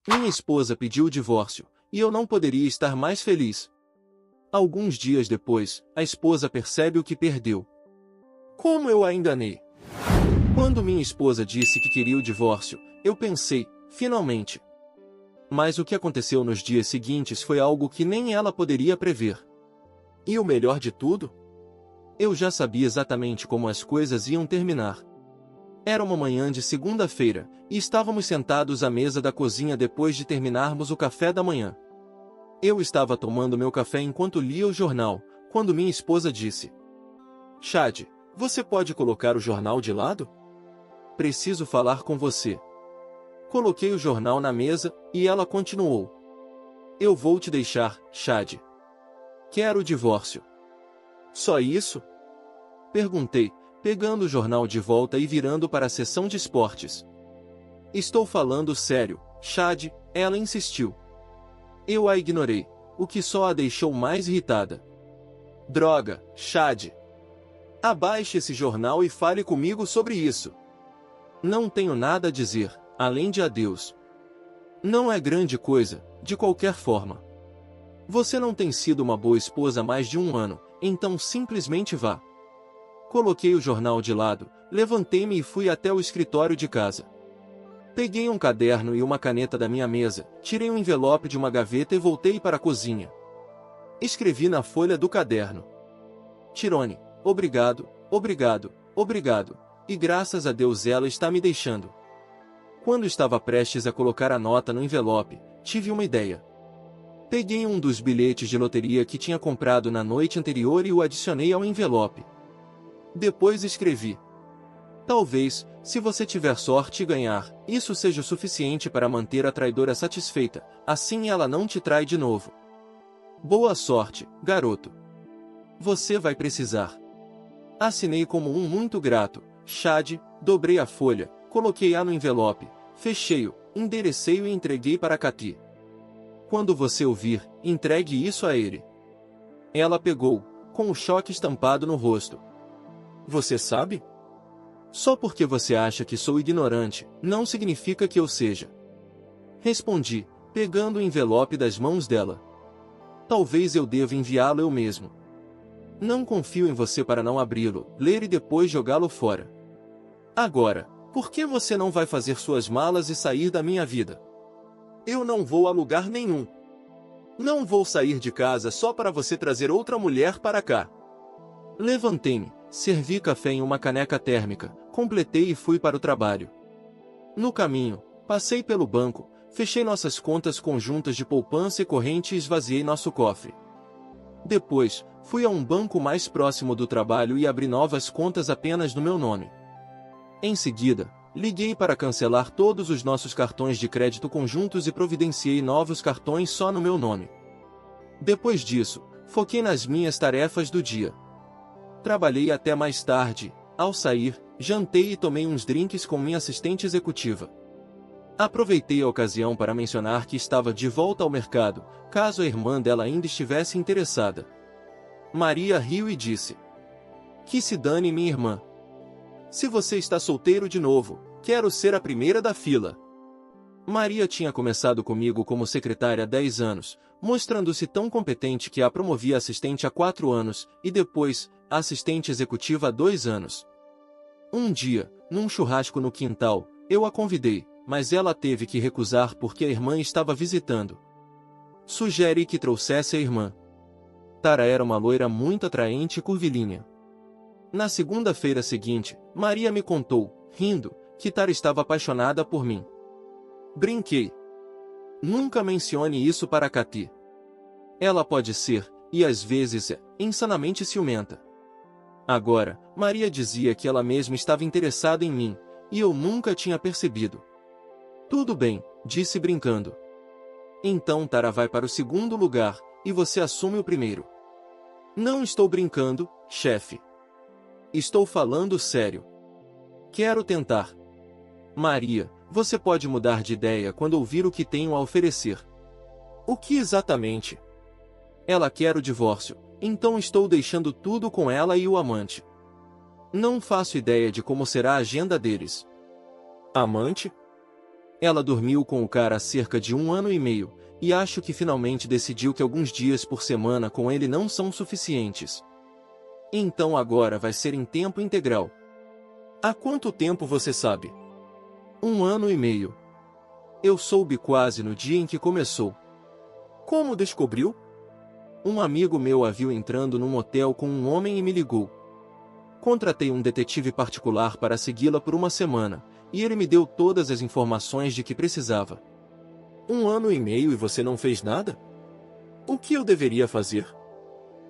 Minha esposa pediu o divórcio, e eu não poderia estar mais feliz. Alguns dias depois, a esposa percebe o que perdeu. Como eu a enganei? Quando minha esposa disse que queria o divórcio, eu pensei, finalmente. Mas o que aconteceu nos dias seguintes foi algo que nem ela poderia prever. E o melhor de tudo? Eu já sabia exatamente como as coisas iam terminar. Era uma manhã de segunda-feira, e estávamos sentados à mesa da cozinha depois de terminarmos o café da manhã. Eu estava tomando meu café enquanto lia o jornal, quando minha esposa disse: Chad, você pode colocar o jornal de lado? Preciso falar com você. Coloquei o jornal na mesa, e ela continuou: Eu vou te deixar, Chad. Quero o divórcio. Só isso? Perguntei, pegando o jornal de volta e virando para a seção de esportes. Estou falando sério, Chad, ela insistiu. Eu a ignorei, o que só a deixou mais irritada. Droga, Chad. Abaixe esse jornal e fale comigo sobre isso. Não tenho nada a dizer, além de adeus. Não é grande coisa, de qualquer forma. Você não tem sido uma boa esposa há mais de um ano, então simplesmente vá. Coloquei o jornal de lado, levantei-me e fui até o escritório de casa. Peguei um caderno e uma caneta da minha mesa, tirei um envelope de uma gaveta e voltei para a cozinha. Escrevi na folha do caderno: Tirone, obrigado, obrigado, obrigado, e graças a Deus ela está me deixando. Quando estava prestes a colocar a nota no envelope, tive uma ideia. Peguei um dos bilhetes de loteria que tinha comprado na noite anterior e o adicionei ao envelope. Depois escrevi: Talvez, se você tiver sorte e ganhar, isso seja o suficiente para manter a traidora satisfeita, assim ela não te trai de novo. Boa sorte, garoto. Você vai precisar. Assinei como um muito grato, Chad, dobrei a folha, coloquei-a no envelope, fechei-o, enderecei-o e entreguei para Cathy. Quando você ouvir, entregue isso a ele. Ela pegou, com o choque estampado no rosto. Você sabe? Só porque você acha que sou ignorante, não significa que eu seja. Respondi, pegando o envelope das mãos dela. Talvez eu deva enviá-lo eu mesmo. Não confio em você para não abri-lo, ler e depois jogá-lo fora. Agora, por que você não vai fazer suas malas e sair da minha vida? Eu não vou a lugar nenhum. Não vou sair de casa só para você trazer outra mulher para cá. Levantei-me, servi café em uma caneca térmica, completei e fui para o trabalho. No caminho, passei pelo banco, fechei nossas contas conjuntas de poupança e corrente e esvaziei nosso cofre. Depois, fui a um banco mais próximo do trabalho e abri novas contas apenas no meu nome. Em seguida, liguei para cancelar todos os nossos cartões de crédito conjuntos e providenciei novos cartões só no meu nome. Depois disso, foquei nas minhas tarefas do dia. Trabalhei até mais tarde. Ao sair, jantei e tomei uns drinks com minha assistente executiva. Aproveitei a ocasião para mencionar que estava de volta ao mercado, caso a irmã dela ainda estivesse interessada. Maria riu e disse: Que se dane minha irmã. Se você está solteiro de novo, quero ser a primeira da fila. Maria tinha começado comigo como secretária há 10 anos, mostrando-se tão competente que a promovi a assistente há 4 anos, e depois, a assistente executiva há 2 anos. Um dia, num churrasco no quintal, eu a convidei, mas ela teve que recusar porque a irmã estava visitando. Sugeri que trouxesse a irmã. Tara era uma loira muito atraente e curvilínea. Na segunda-feira seguinte, Maria me contou, rindo, que Tara estava apaixonada por mim. Brinquei. Nunca mencione isso para Cathy. Ela pode ser, e às vezes é, insanamente ciumenta. Agora, Maria dizia que ela mesma estava interessada em mim, e eu nunca tinha percebido. Tudo bem, disse brincando. Então Tara vai para o segundo lugar, e você assume o primeiro. Não estou brincando, chefe. Estou falando sério. Quero tentar. Maria, você pode mudar de ideia quando ouvir o que tenho a oferecer. O que exatamente? Ela quer o divórcio, então estou deixando tudo com ela e o amante. Não faço ideia de como será a agenda deles. Amante? Ela dormiu com o cara há cerca de 1 ano e meio, e acho que finalmente decidiu que alguns dias por semana com ele não são suficientes. Então agora vai ser em tempo integral. Há quanto tempo você sabe? 1 ano e meio. Eu soube quase no dia em que começou. Como descobriu? Um amigo meu a viu entrando num hotel com um homem e me ligou. Contratei um detetive particular para segui-la por uma semana, e ele me deu todas as informações de que precisava. 1 ano e meio e você não fez nada? O que eu deveria fazer?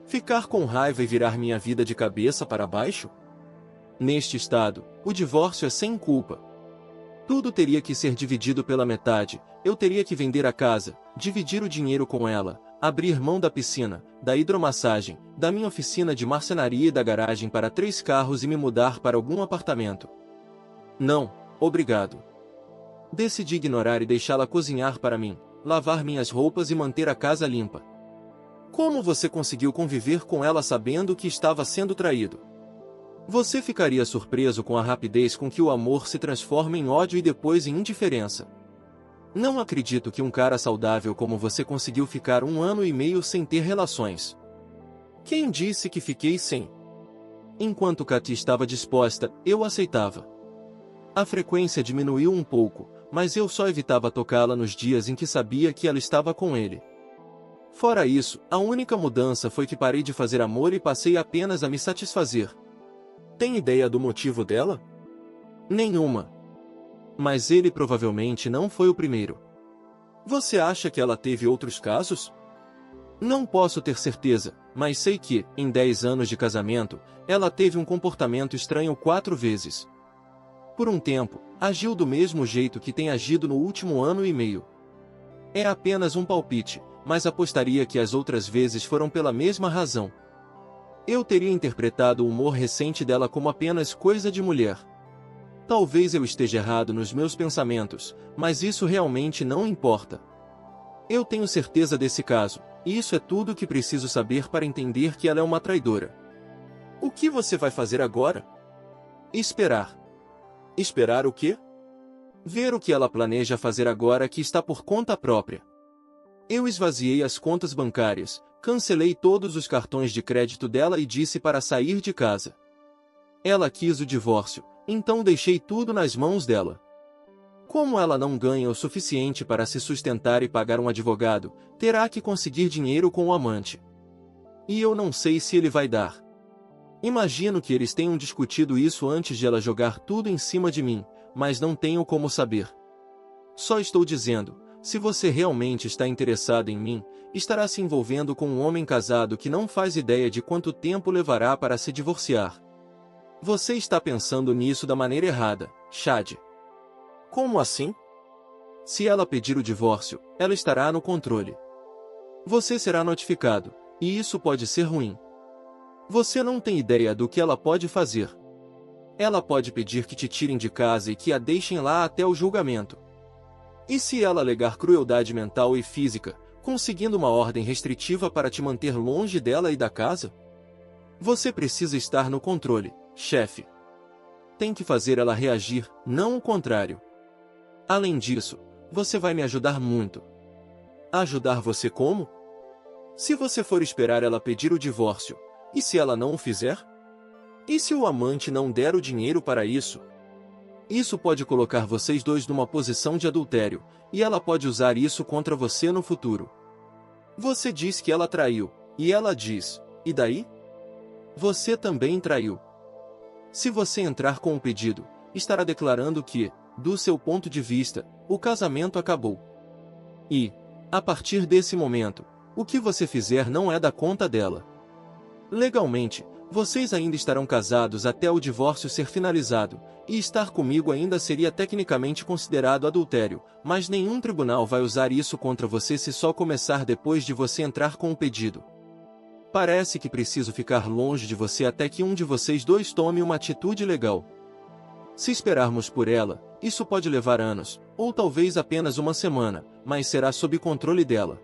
Ficar com raiva e virar minha vida de cabeça para baixo? Neste estado, o divórcio é sem culpa. Tudo teria que ser dividido pela metade, eu teria que vender a casa, dividir o dinheiro com ela, abrir mão da piscina, da hidromassagem, da minha oficina de marcenaria e da garagem para 3 carros e me mudar para algum apartamento. Não, obrigado. Decidi ignorar e deixá-la cozinhar para mim, lavar minhas roupas e manter a casa limpa. Como você conseguiu conviver com ela sabendo que estava sendo traído? Você ficaria surpreso com a rapidez com que o amor se transforma em ódio e depois em indiferença. Não acredito que um cara saudável como você conseguiu ficar 1 ano e meio sem ter relações. Quem disse que fiquei sem? Enquanto Katy estava disposta, eu aceitava. A frequência diminuiu um pouco, mas eu só evitava tocá-la nos dias em que sabia que ela estava com ele. Fora isso, a única mudança foi que parei de fazer amor e passei apenas a me satisfazer. Tem ideia do motivo dela? Nenhuma. Mas ele provavelmente não foi o primeiro. Você acha que ela teve outros casos? Não posso ter certeza, mas sei que, em 10 anos de casamento, ela teve um comportamento estranho 4 vezes. Por um tempo, agiu do mesmo jeito que tem agido no último 1 ano e meio. É apenas um palpite, mas apostaria que as outras vezes foram pela mesma razão. Eu teria interpretado o humor recente dela como apenas coisa de mulher. Talvez eu esteja errado nos meus pensamentos, mas isso realmente não importa. Eu tenho certeza desse caso, e isso é tudo o que preciso saber para entender que ela é uma traidora. O que você vai fazer agora? Esperar. Esperar o quê? Ver o que ela planeja fazer agora que está por conta própria. Eu esvaziei as contas bancárias, cancelei todos os cartões de crédito dela e disse para sair de casa. Ela quis o divórcio, então deixei tudo nas mãos dela. Como ela não ganha o suficiente para se sustentar e pagar um advogado, terá que conseguir dinheiro com o amante. E eu não sei se ele vai dar. Imagino que eles tenham discutido isso antes de ela jogar tudo em cima de mim, mas não tenho como saber. Só estou dizendo, se você realmente está interessado em mim, estará se envolvendo com um homem casado que não faz ideia de quanto tempo levará para se divorciar. Você está pensando nisso da maneira errada, Chad. Como assim? Se ela pedir o divórcio, ela estará no controle. Você será notificado, e isso pode ser ruim. Você não tem ideia do que ela pode fazer. Ela pode pedir que te tirem de casa e que a deixem lá até o julgamento. E se ela alegar crueldade mental e física, conseguindo uma ordem restritiva para te manter longe dela e da casa? Você precisa estar no controle, chefe. Tem que fazer ela reagir, não o contrário. Além disso, você vai me ajudar muito. Ajudar você como? Se você for esperar ela pedir o divórcio, e se ela não o fizer? E se o amante não der o dinheiro para isso? Isso pode colocar vocês dois numa posição de adultério, e ela pode usar isso contra você no futuro. Você diz que ela traiu, e ela diz, e daí? Você também traiu. Se você entrar com o pedido, estará declarando que, do seu ponto de vista, o casamento acabou. E, a partir desse momento, o que você fizer não é da conta dela. Legalmente, vocês ainda estarão casados até o divórcio ser finalizado, e estar comigo ainda seria tecnicamente considerado adultério, mas nenhum tribunal vai usar isso contra você se só começar depois de você entrar com o pedido. Parece que preciso ficar longe de você até que um de vocês dois tome uma atitude legal. Se esperarmos por ela, isso pode levar anos, ou talvez apenas uma semana, mas será sob controle dela.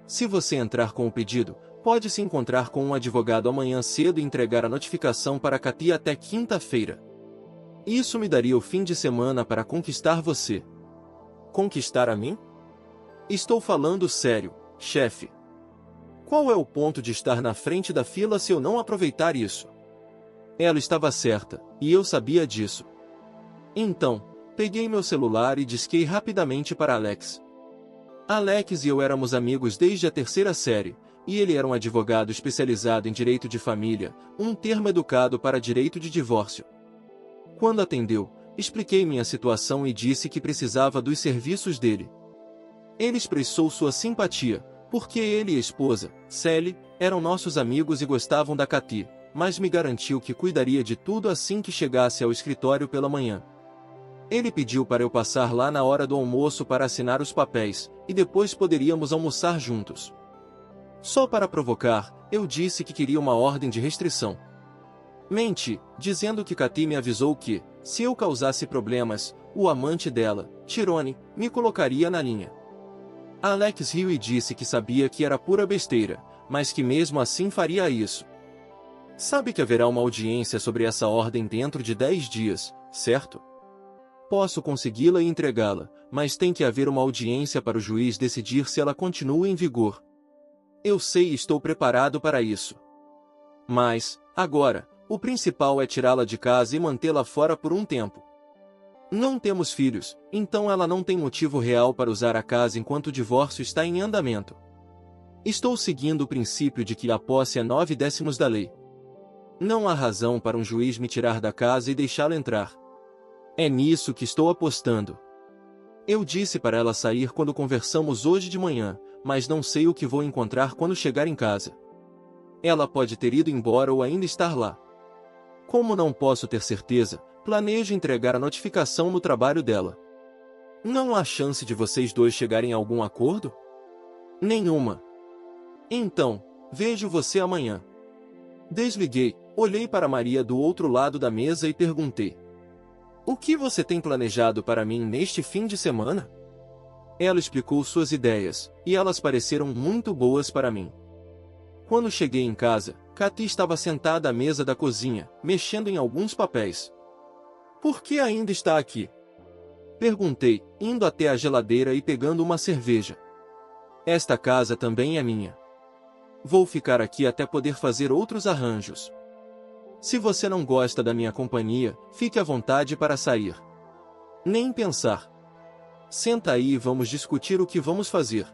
Se você entrar com o pedido, pode se encontrar com um advogado amanhã cedo e entregar a notificação para Katy até quinta-feira. Isso me daria o fim de semana para conquistar você. Conquistar a mim? Estou falando sério, chefe. Qual é o ponto de estar na frente da fila se eu não aproveitar isso? Ela estava certa, e eu sabia disso. Então, peguei meu celular e disquei rapidamente para Alex. Alex e eu éramos amigos desde a terceira série, e ele era um advogado especializado em direito de família, um termo educado para direito de divórcio. Quando atendeu, expliquei minha situação e disse que precisava dos serviços dele. Ele expressou sua simpatia, porque ele e a esposa, Sally, eram nossos amigos e gostavam da Cathy, mas me garantiu que cuidaria de tudo assim que chegasse ao escritório pela manhã. Ele pediu para eu passar lá na hora do almoço para assinar os papéis, e depois poderíamos almoçar juntos. Só para provocar, eu disse que queria uma ordem de restrição. Menti, dizendo que Cathy me avisou que, se eu causasse problemas, o amante dela, Tyrone, me colocaria na linha. Alex riu e disse que sabia que era pura besteira, mas que mesmo assim faria isso. Sabe que haverá uma audiência sobre essa ordem dentro de 10 dias, certo? Posso consegui-la e entregá-la, mas tem que haver uma audiência para o juiz decidir se ela continua em vigor. Eu sei e estou preparado para isso. Mas, agora, o principal é tirá-la de casa e mantê-la fora por um tempo. Não temos filhos, então ela não tem motivo real para usar a casa enquanto o divórcio está em andamento. Estou seguindo o princípio de que a posse é 9/10 da lei. Não há razão para um juiz me tirar da casa e deixá-la entrar. É nisso que estou apostando. Eu disse para ela sair quando conversamos hoje de manhã, mas não sei o que vou encontrar quando chegar em casa. Ela pode ter ido embora ou ainda estar lá. Como não posso ter certeza, planejo entregar a notificação no trabalho dela. Não há chance de vocês dois chegarem a algum acordo? Nenhuma. Então, vejo você amanhã. Desliguei, olhei para Maria do outro lado da mesa e perguntei: o que você tem planejado para mim neste fim de semana? Ela explicou suas ideias, e elas pareceram muito boas para mim. Quando cheguei em casa, Cathy estava sentada à mesa da cozinha, mexendo em alguns papéis. Por que ainda está aqui? Perguntei, indo até a geladeira e pegando uma cerveja. Esta casa também é minha. Vou ficar aqui até poder fazer outros arranjos. Se você não gosta da minha companhia, fique à vontade para sair. Nem pensar. Senta aí e vamos discutir o que vamos fazer.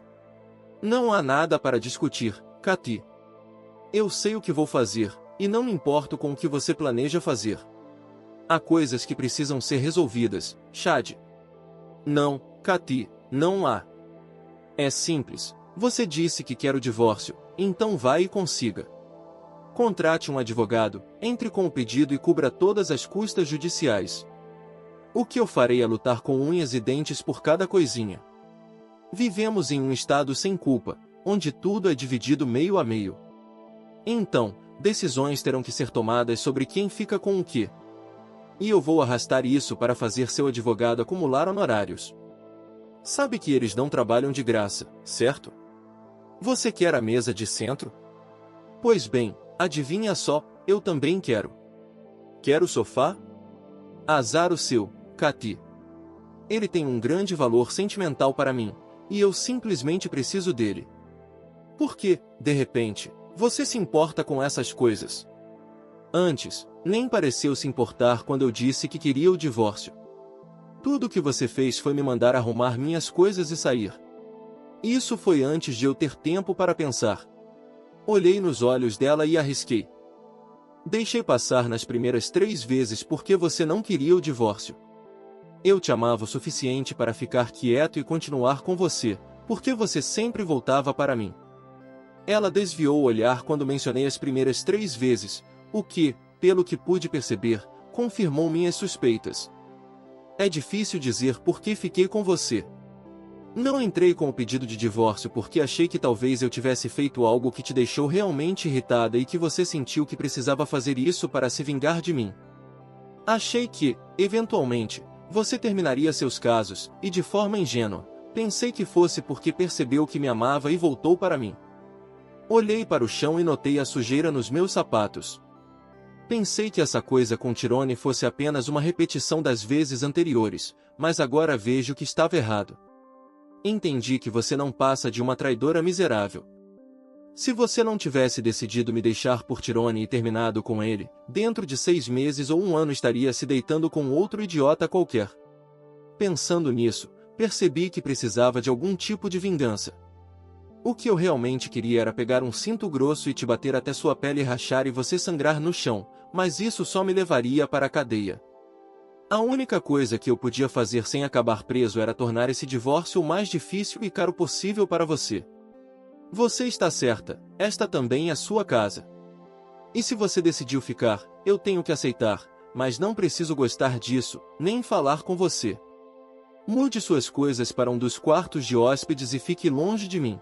Não há nada para discutir, Cathy. Eu sei o que vou fazer, e não me importo com o que você planeja fazer. Há coisas que precisam ser resolvidas, Chad. Não, Cathy, não há. É simples. Você disse que quer o divórcio, então vai e consiga. Contrate um advogado, entre com o pedido e cubra todas as custas judiciais. O que eu farei é lutar com unhas e dentes por cada coisinha. Vivemos em um estado sem culpa, onde tudo é dividido meio a meio. Então, decisões terão que ser tomadas sobre quem fica com o quê. E eu vou arrastar isso para fazer seu advogado acumular honorários. Sabe que eles não trabalham de graça, certo? Você quer a mesa de centro? Pois bem, adivinha só, eu também quero. Quer o sofá? Azar o seu, Cathy. Ele tem um grande valor sentimental para mim, e eu simplesmente preciso dele. Por que, de repente, você se importa com essas coisas? Antes, nem pareceu se importar quando eu disse que queria o divórcio. Tudo o que você fez foi me mandar arrumar minhas coisas e sair. Isso foi antes de eu ter tempo para pensar. Olhei nos olhos dela e arrisquei. Deixei passar nas primeiras 3 vezes porque você não queria o divórcio. Eu te amava o suficiente para ficar quieto e continuar com você, porque você sempre voltava para mim. Ela desviou o olhar quando mencionei as primeiras 3 vezes, o que, pelo que pude perceber, confirmou minhas suspeitas. É difícil dizer por que fiquei com você. Não entrei com o pedido de divórcio porque achei que talvez eu tivesse feito algo que te deixou realmente irritada e que você sentiu que precisava fazer isso para se vingar de mim. Achei que, eventualmente, você terminaria seus casos, e de forma ingênua, pensei que fosse porque percebeu que me amava e voltou para mim. Olhei para o chão e notei a sujeira nos meus sapatos. Pensei que essa coisa com Tyrone fosse apenas uma repetição das vezes anteriores, mas agora vejo que estava errado. Entendi que você não passa de uma traidora miserável. Se você não tivesse decidido me deixar por Tirone e terminado com ele, dentro de 6 meses ou 1 ano estaria se deitando com outro idiota qualquer. Pensando nisso, percebi que precisava de algum tipo de vingança. O que eu realmente queria era pegar um cinto grosso e te bater até sua pele rachar e você sangrar no chão, mas isso só me levaria para a cadeia. A única coisa que eu podia fazer sem acabar preso era tornar esse divórcio o mais difícil e caro possível para você. Você está certa, esta também é sua casa. E se você decidiu ficar, eu tenho que aceitar, mas não preciso gostar disso, nem falar com você. Mude suas coisas para um dos quartos de hóspedes e fique longe de mim.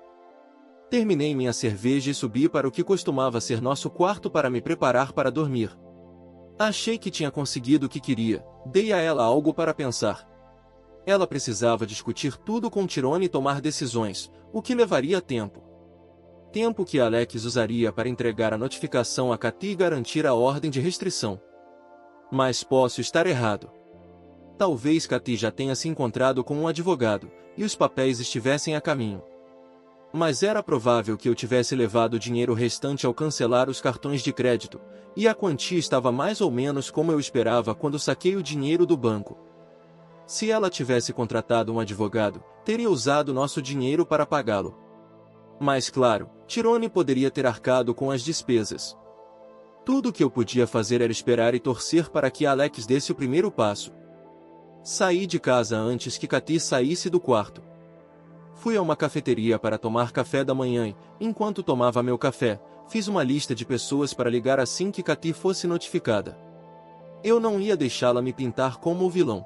Terminei minha cerveja e subi para o que costumava ser nosso quarto para me preparar para dormir. Achei que tinha conseguido o que queria, dei a ela algo para pensar. Ela precisava discutir tudo com Tirone e tomar decisões, o que levaria tempo. Tempo que Alex usaria para entregar a notificação a Katy e garantir a ordem de restrição. Mas posso estar errado. Talvez Katy já tenha se encontrado com um advogado, e os papéis estivessem a caminho. Mas era provável que eu tivesse levado o dinheiro restante ao cancelar os cartões de crédito, e a quantia estava mais ou menos como eu esperava quando saquei o dinheiro do banco. Se ela tivesse contratado um advogado, teria usado nosso dinheiro para pagá-lo. Mas claro, Tirone poderia ter arcado com as despesas. Tudo o que eu podia fazer era esperar e torcer para que Alex desse o primeiro passo. Saí de casa antes que Katy saísse do quarto. Fui a uma cafeteria para tomar café da manhã e, enquanto tomava meu café, fiz uma lista de pessoas para ligar assim que Katy fosse notificada. Eu não ia deixá-la me pintar como o vilão.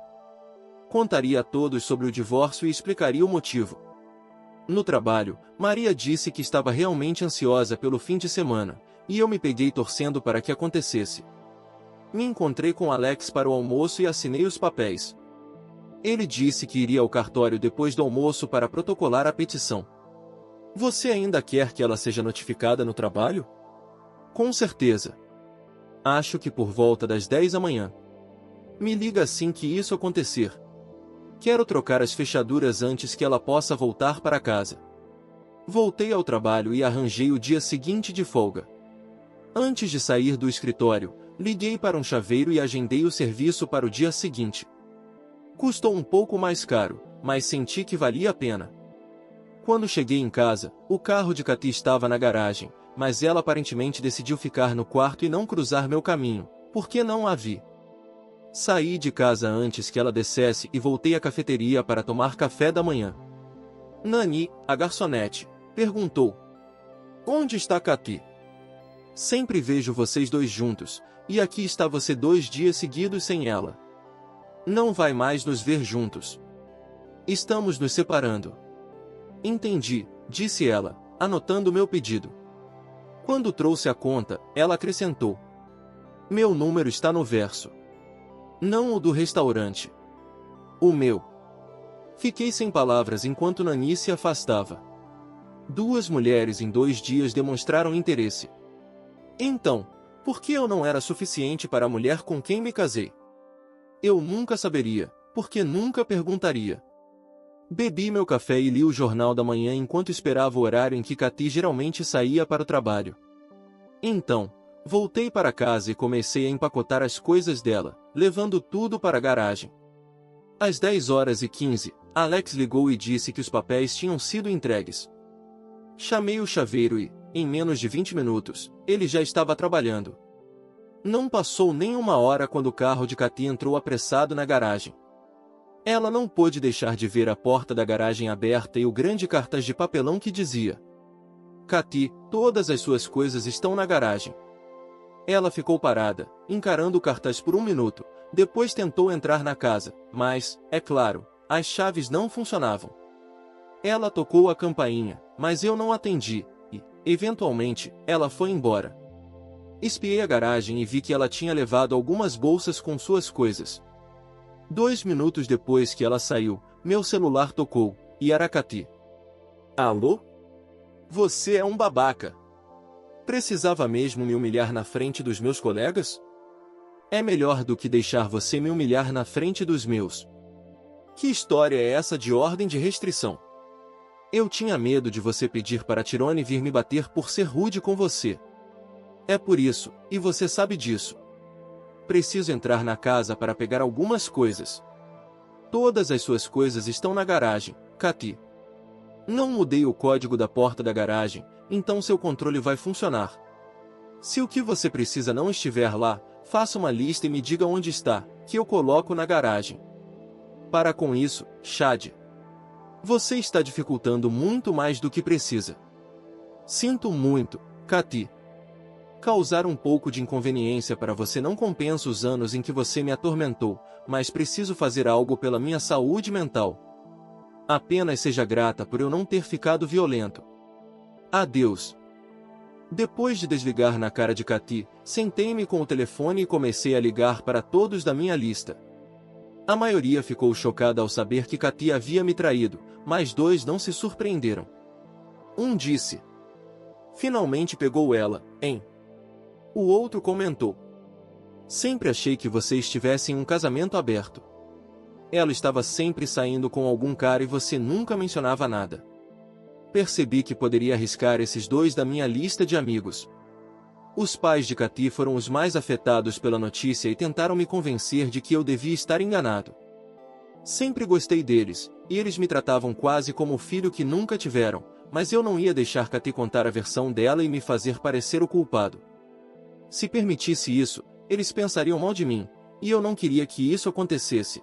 Contaria a todos sobre o divórcio e explicaria o motivo. No trabalho, Maria disse que estava realmente ansiosa pelo fim de semana, e eu me peguei torcendo para que acontecesse. Me encontrei com Alex para o almoço e assinei os papéis. Ele disse que iria ao cartório depois do almoço para protocolar a petição. Você ainda quer que ela seja notificada no trabalho? Com certeza. Acho que por volta das 10 da manhã. Me liga assim que isso acontecer. Quero trocar as fechaduras antes que ela possa voltar para casa. Voltei ao trabalho e arranjei o dia seguinte de folga. Antes de sair do escritório, liguei para um chaveiro e agendei o serviço para o dia seguinte. Custou um pouco mais caro, mas senti que valia a pena. Quando cheguei em casa, o carro de Katy estava na garagem, mas ela aparentemente decidiu ficar no quarto e não cruzar meu caminho, porque não a vi. Saí de casa antes que ela descesse e voltei à cafeteria para tomar café da manhã. Nani, a garçonete, perguntou: "Onde está Katy? Sempre vejo vocês dois juntos, e aqui está você 2 dias seguidos sem ela. Não vai mais nos ver juntos. Estamos nos separando." "Entendi", disse ela, anotando meu pedido. Quando trouxe a conta, ela acrescentou: "Meu número está no verso. Não o do restaurante. O meu." Fiquei sem palavras enquanto Nani se afastava. 2 mulheres em 2 dias demonstraram interesse. Então, por que eu não era suficiente para a mulher com quem me casei? Eu nunca saberia, porque nunca perguntaria. Bebi meu café e li o jornal da manhã enquanto esperava o horário em que Katy geralmente saía para o trabalho. Então, voltei para casa e comecei a empacotar as coisas dela, levando tudo para a garagem. Às 10h15, Alex ligou e disse que os papéis tinham sido entregues. Chamei o chaveiro e, em menos de 20 minutos, ele já estava trabalhando. Não passou nem 1 hora quando o carro de Katy entrou apressado na garagem. Ela não pôde deixar de ver a porta da garagem aberta e o grande cartaz de papelão que dizia: "Katy, todas as suas coisas estão na garagem." Ela ficou parada, encarando o cartaz por 1 minuto, depois tentou entrar na casa, mas, é claro, as chaves não funcionavam. Ela tocou a campainha, mas eu não atendi, e, eventualmente, ela foi embora. Espiei a garagem e vi que ela tinha levado algumas bolsas com suas coisas. 2 minutos depois que ela saiu, meu celular tocou, e era Katy. "Alô? Você é um babaca. Precisava mesmo me humilhar na frente dos meus colegas? É melhor do que deixar você me humilhar na frente dos meus. Que história é essa de ordem de restrição? Eu tinha medo de você pedir para Tyrone vir me bater por ser rude com você. É por isso, e você sabe disso. Preciso entrar na casa para pegar algumas coisas. Todas as suas coisas estão na garagem, Katy. Não mudei o código da porta da garagem, então seu controle vai funcionar. Se o que você precisa não estiver lá, faça uma lista e me diga onde está, que eu coloco na garagem. Para com isso, Chad. Você está dificultando muito mais do que precisa. Sinto muito, Katy. Causar um pouco de inconveniência para você não compensa os anos em que você me atormentou, mas preciso fazer algo pela minha saúde mental. Apenas seja grata por eu não ter ficado violento. Adeus. Depois de desligar na cara de Katy, sentei-me com o telefone e comecei a ligar para todos da minha lista. A maioria ficou chocada ao saber que Katy havia me traído, mas 2 não se surpreenderam. Um disse: finalmente pegou ela, hein? O outro comentou: sempre achei que você estivesse em um casamento aberto. Ela estava sempre saindo com algum cara e você nunca mencionava nada. Percebi que poderia arriscar esses 2 da minha lista de amigos. Os pais de Katy foram os mais afetados pela notícia e tentaram me convencer de que eu devia estar enganado. Sempre gostei deles, e eles me tratavam quase como o filho que nunca tiveram, mas eu não ia deixar Katy contar a versão dela e me fazer parecer o culpado. Se permitisse isso, eles pensariam mal de mim, e eu não queria que isso acontecesse.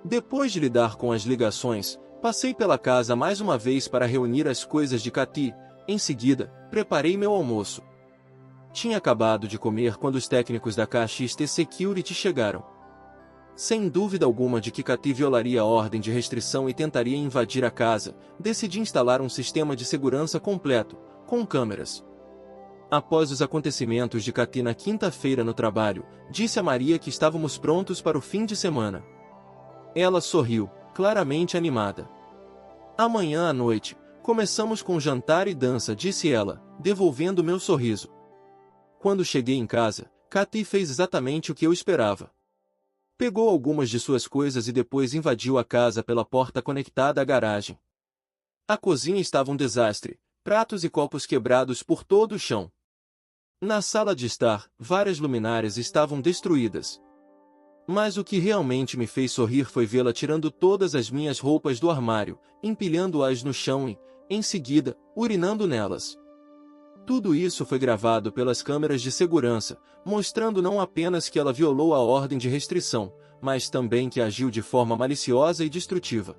Depois de lidar com as ligações, passei pela casa mais uma vez para reunir as coisas de Katy. Em seguida, preparei meu almoço. Tinha acabado de comer quando os técnicos da KXT Security chegaram. Sem dúvida alguma de que Katy violaria a ordem de restrição e tentaria invadir a casa, decidi instalar um sistema de segurança completo, com câmeras. Após os acontecimentos de Katy na quinta-feira no trabalho, disse a Maria que estávamos prontos para o fim de semana. Ela sorriu, claramente animada. Amanhã à noite, começamos com jantar e dança, disse ela, devolvendo meu sorriso. Quando cheguei em casa, Katy fez exatamente o que eu esperava. Pegou algumas de suas coisas e depois invadiu a casa pela porta conectada à garagem. A cozinha estava um desastre, pratos e copos quebrados por todo o chão. Na sala de estar, várias luminárias estavam destruídas. Mas o que realmente me fez sorrir foi vê-la tirando todas as minhas roupas do armário, empilhando-as no chão e, em seguida, urinando nelas. Tudo isso foi gravado pelas câmeras de segurança, mostrando não apenas que ela violou a ordem de restrição, mas também que agiu de forma maliciosa e destrutiva.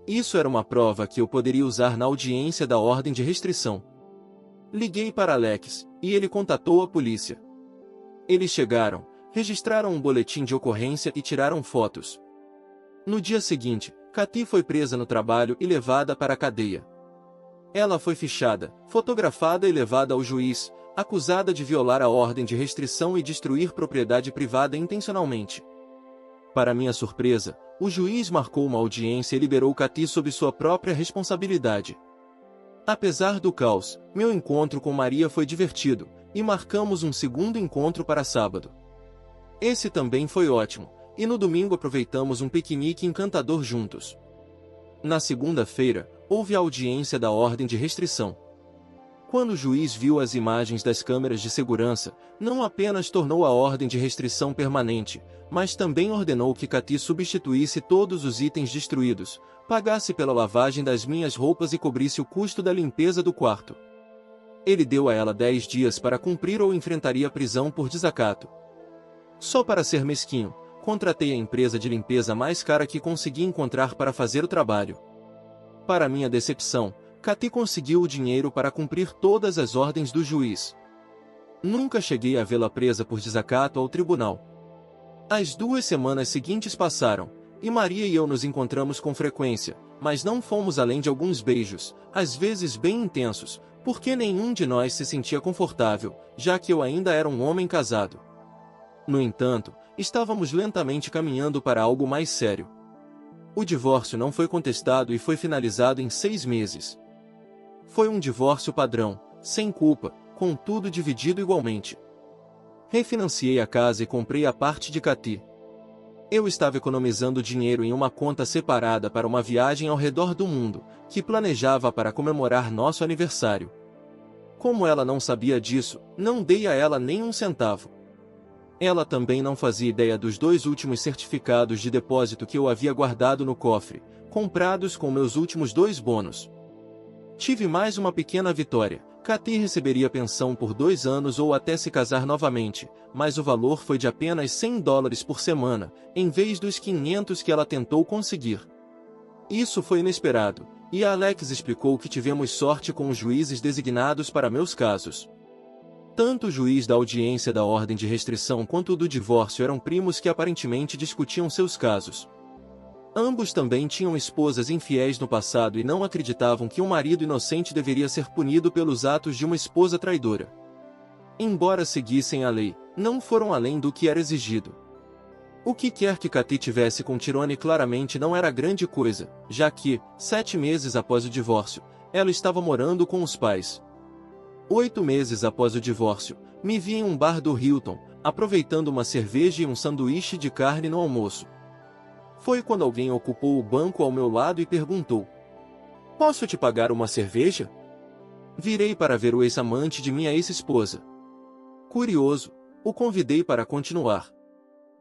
Isso era uma prova que eu poderia usar na audiência da ordem de restrição. Liguei para Alex, e ele contatou a polícia. Eles chegaram, registraram um boletim de ocorrência e tiraram fotos. No dia seguinte, Katy foi presa no trabalho e levada para a cadeia. Ela foi fichada, fotografada e levada ao juiz, acusada de violar a ordem de restrição e destruir propriedade privada intencionalmente. Para minha surpresa, o juiz marcou uma audiência e liberou Katy sob sua própria responsabilidade. Apesar do caos, meu encontro com Maria foi divertido, e marcamos um segundo encontro para sábado. Esse também foi ótimo, e no domingo aproveitamos um piquenique encantador juntos. Na segunda-feira, houve a audiência da ordem de restrição. Quando o juiz viu as imagens das câmeras de segurança, não apenas tornou a ordem de restrição permanente, mas também ordenou que Katy substituísse todos os itens destruídos, pagasse pela lavagem das minhas roupas e cobrisse o custo da limpeza do quarto. Ele deu a ela 10 dias para cumprir ou enfrentaria prisão por desacato. Só para ser mesquinho, contratei a empresa de limpeza mais cara que consegui encontrar para fazer o trabalho. Para minha decepção, Katy conseguiu o dinheiro para cumprir todas as ordens do juiz. Nunca cheguei a vê-la presa por desacato ao tribunal. As 2 semanas seguintes passaram, e Maria e eu nos encontramos com frequência, mas não fomos além de alguns beijos, às vezes bem intensos, porque nenhum de nós se sentia confortável, já que eu ainda era um homem casado. No entanto, estávamos lentamente caminhando para algo mais sério. O divórcio não foi contestado e foi finalizado em 6 meses. Foi um divórcio padrão, sem culpa, com tudo dividido igualmente. Refinanciei a casa e comprei a parte de Katy. Eu estava economizando dinheiro em uma conta separada para uma viagem ao redor do mundo, que planejava para comemorar nosso aniversário. Como ela não sabia disso, não dei a ela nem um centavo. Ela também não fazia ideia dos 2 últimos certificados de depósito que eu havia guardado no cofre, comprados com meus últimos 2 bônus. Tive mais uma pequena vitória. Kathy receberia pensão por 2 anos ou até se casar novamente, mas o valor foi de apenas $100 por semana, em vez dos 500 que ela tentou conseguir. Isso foi inesperado, e Alex explicou que tivemos sorte com os juízes designados para meus casos. Tanto o juiz da audiência da ordem de restrição quanto o do divórcio eram primos que aparentemente discutiam seus casos. Ambos também tinham esposas infiéis no passado e não acreditavam que um marido inocente deveria ser punido pelos atos de uma esposa traidora. Embora seguissem a lei, não foram além do que era exigido. O que quer que Kathy tivesse com Tyrone claramente não era grande coisa, já que, 7 meses após o divórcio, ela estava morando com os pais. 8 meses após o divórcio, me vi em um bar do Hilton, aproveitando uma cerveja e um sanduíche de carne no almoço. Foi quando alguém ocupou o banco ao meu lado e perguntou: "Posso te pagar uma cerveja?" Virei para ver o ex-amante de minha ex-esposa. Curioso, o convidei para continuar.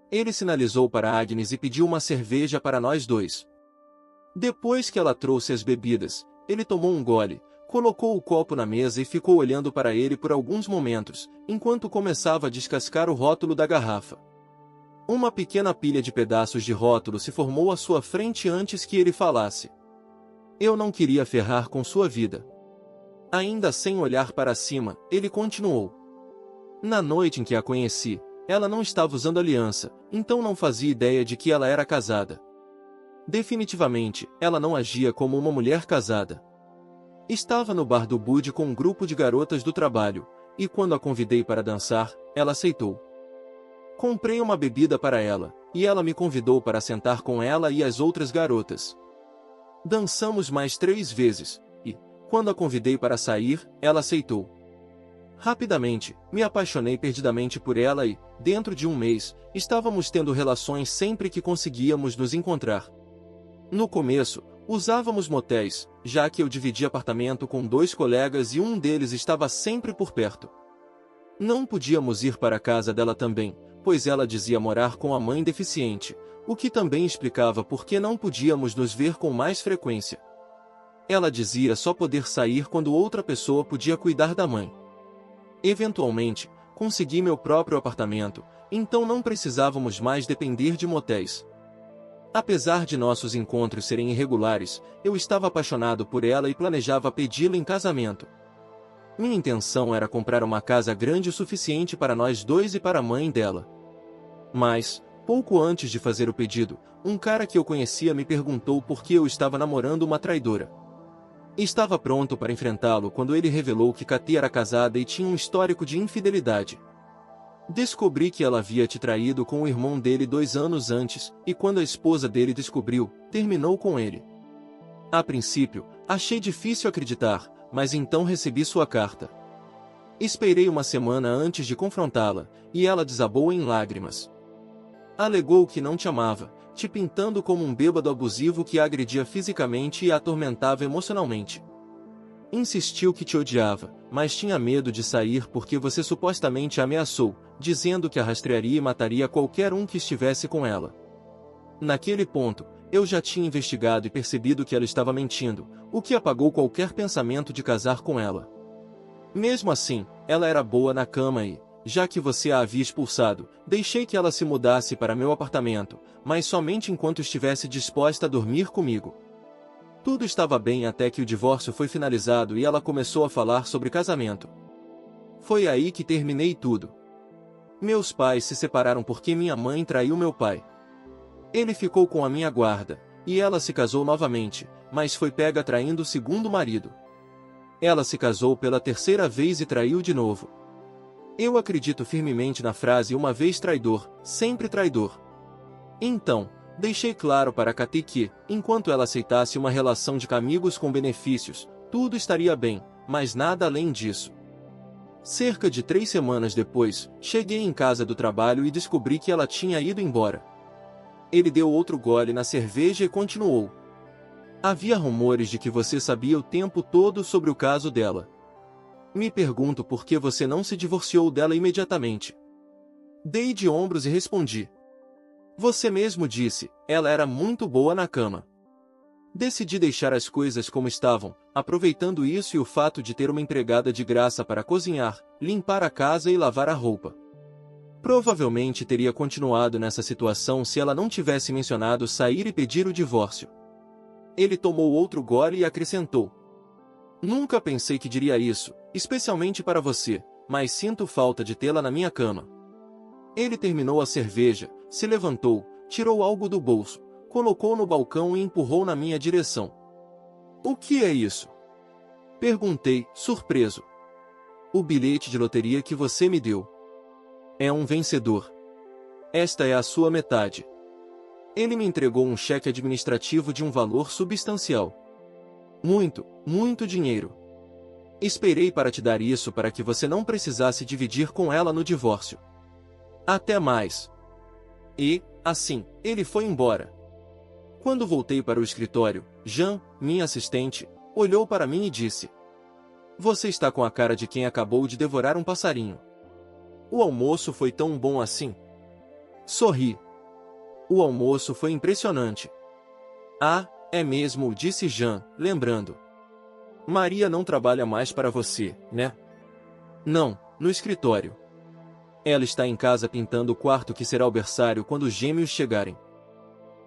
Ele sinalizou para Agnes e pediu uma cerveja para nós 2. Depois que ela trouxe as bebidas, ele tomou um gole, colocou o copo na mesa e ficou olhando para ele por alguns momentos, enquanto começava a descascar o rótulo da garrafa. Uma pequena pilha de pedaços de rótulo se formou à sua frente antes que ele falasse. Eu não queria ferrar com sua vida. Ainda sem olhar para cima, ele continuou. Na noite em que a conheci, ela não estava usando aliança, então não fazia ideia de que ela era casada. Definitivamente, ela não agia como uma mulher casada. Estava no bar do Bud com um grupo de garotas do trabalho, e quando a convidei para dançar, ela aceitou. Comprei uma bebida para ela, e ela me convidou para sentar com ela e as outras garotas. Dançamos mais 3 vezes, e, quando a convidei para sair, ela aceitou. Rapidamente, me apaixonei perdidamente por ela e, dentro de um mês, estávamos tendo relações sempre que conseguíamos nos encontrar. No começo, usávamos motéis, já que eu dividia apartamento com 2 colegas e um deles estava sempre por perto. Não podíamos ir para a casa dela também, pois ela dizia morar com a mãe deficiente, o que também explicava por que não podíamos nos ver com mais frequência. Ela dizia só poder sair quando outra pessoa podia cuidar da mãe. Eventualmente, consegui meu próprio apartamento, então não precisávamos mais depender de motéis. Apesar de nossos encontros serem irregulares, eu estava apaixonado por ela e planejava pedi-la em casamento. Minha intenção era comprar uma casa grande o suficiente para nós 2 e para a mãe dela. Mas, pouco antes de fazer o pedido, um cara que eu conhecia me perguntou por que eu estava namorando uma traidora. Estava pronto para enfrentá-lo quando ele revelou que Kathy era casada e tinha um histórico de infidelidade. Descobri que ela havia te traído com o irmão dele 2 anos antes, e quando a esposa dele descobriu, terminou com ele. A princípio, achei difícil acreditar, mas então recebi sua carta. Esperei uma semana antes de confrontá-la, e ela desabou em lágrimas. Alegou que não te amava, te pintando como um bêbado abusivo que a agredia fisicamente e a atormentava emocionalmente. Insistiu que te odiava, mas tinha medo de sair porque você supostamente a ameaçou, dizendo que a rastrearia e mataria qualquer um que estivesse com ela. Naquele ponto, eu já tinha investigado e percebido que ela estava mentindo, o que apagou qualquer pensamento de casar com ela. Mesmo assim, ela era boa na cama e, já que você a havia expulsado, deixei que ela se mudasse para meu apartamento, mas somente enquanto estivesse disposta a dormir comigo. Tudo estava bem até que o divórcio foi finalizado e ela começou a falar sobre casamento. Foi aí que terminei tudo. Meus pais se separaram porque minha mãe traiu meu pai. Ele ficou com a minha guarda, e ela se casou novamente, mas foi pega traindo o segundo marido. Ela se casou pela 3ª vez e traiu de novo. Eu acredito firmemente na frase uma vez traidor, sempre traidor. Então, deixei claro para Kathy que, enquanto ela aceitasse uma relação de amigos com benefícios, tudo estaria bem, mas nada além disso. Cerca de 3 semanas depois, cheguei em casa do trabalho e descobri que ela tinha ido embora. Ele deu outro gole na cerveja e continuou. Havia rumores de que você sabia o tempo todo sobre o caso dela. Me pergunto por que você não se divorciou dela imediatamente. Dei de ombros e respondi. Você mesmo disse, ela era muito boa na cama. Decidi deixar as coisas como estavam, aproveitando isso e o fato de ter uma empregada de graça para cozinhar, limpar a casa e lavar a roupa. Provavelmente teria continuado nessa situação se ela não tivesse mencionado sair e pedir o divórcio. Ele tomou outro gole e acrescentou. Nunca pensei que diria isso, especialmente para você, mas sinto falta de tê-la na minha cama. Ele terminou a cerveja, se levantou, tirou algo do bolso, colocou no balcão e empurrou na minha direção. O que é isso? Perguntei, surpreso. O bilhete de loteria que você me deu. É um vencedor. Esta é a sua metade. Ele me entregou um cheque administrativo de um valor substancial. Muito, muito dinheiro. Esperei para te dar isso para que você não precisasse dividir com ela no divórcio. Até mais. E, assim, ele foi embora. Quando voltei para o escritório, Jean, minha assistente, olhou para mim e disse: Você está com a cara de quem acabou de devorar um passarinho. O almoço foi tão bom assim? Sorri. O almoço foi impressionante. Ah, é mesmo, disse Jean, lembrando. Maria não trabalha mais para você, né? Não, no escritório. Ela está em casa pintando o quarto que será o berçário quando os gêmeos chegarem.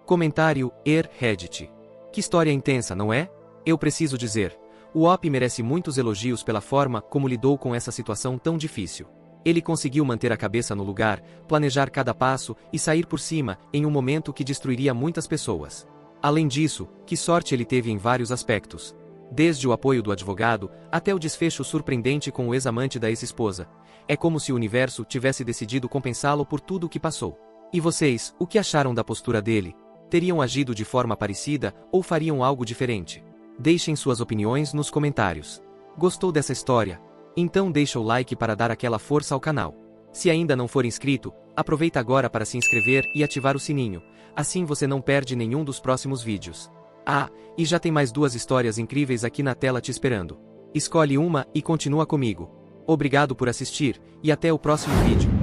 Comentário, Reddit. Que história intensa, não é? Eu preciso dizer, o Op merece muitos elogios pela forma como lidou com essa situação tão difícil. Ele conseguiu manter a cabeça no lugar, planejar cada passo e sair por cima, em um momento que destruiria muitas pessoas. Além disso, que sorte ele teve em vários aspectos. Desde o apoio do advogado, até o desfecho surpreendente com o ex-amante da ex-esposa. É como se o universo tivesse decidido compensá-lo por tudo o que passou. E vocês, o que acharam da postura dele? Teriam agido de forma parecida, ou fariam algo diferente? Deixem suas opiniões nos comentários. Gostou dessa história? Então deixa o like para dar aquela força ao canal. Se ainda não for inscrito, aproveita agora para se inscrever e ativar o sininho, assim você não perde nenhum dos próximos vídeos. Ah, e já tem mais 2 histórias incríveis aqui na tela te esperando. Escolhe uma e continua comigo. Obrigado por assistir, e até o próximo vídeo.